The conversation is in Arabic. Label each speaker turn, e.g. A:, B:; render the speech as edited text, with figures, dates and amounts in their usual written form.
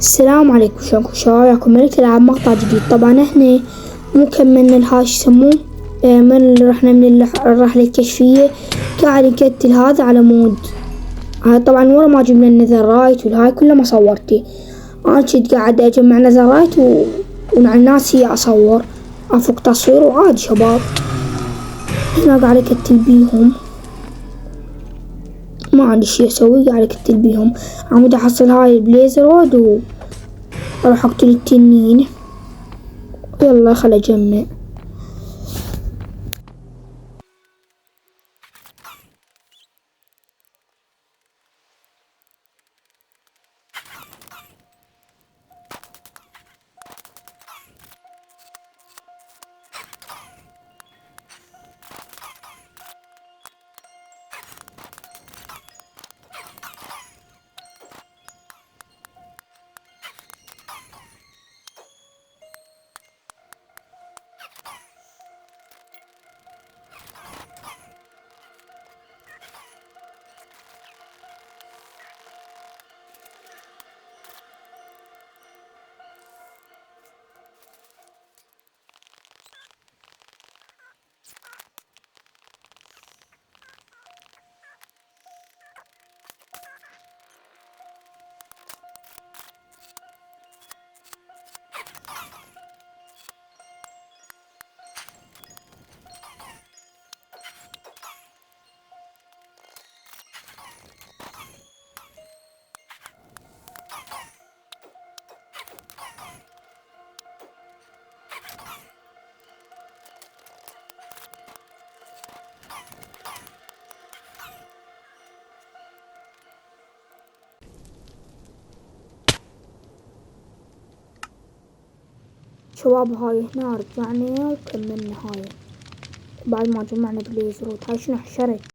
A: السلام عليكم، شلونكم شباب؟ وياكم ملك تلعب مقطع جديد. طبعا احنا مو كملنا الهاش يسموه من رحنا من الرحلة الكشفية قاعد نكتل هذا على مود. هذا طبعا ورا ما جبنا النذرايت والهاي كله ما صورتي. انا كنت قاعد اجمع نذرايت ومع الناس هي اصور افك تصوير وعادي شباب. هنا قاعد اكتل بيهم، ما عندي شي اسوي، قاعد اكتل بيهم. عمود احصل هاي البليزر رود واروح اقتل التنين. يلا خل اجمع. شباب هاي هنا رجعنا وكملنا هاي بعد ما جمعنا بليزرود. هاي شنو حشرت.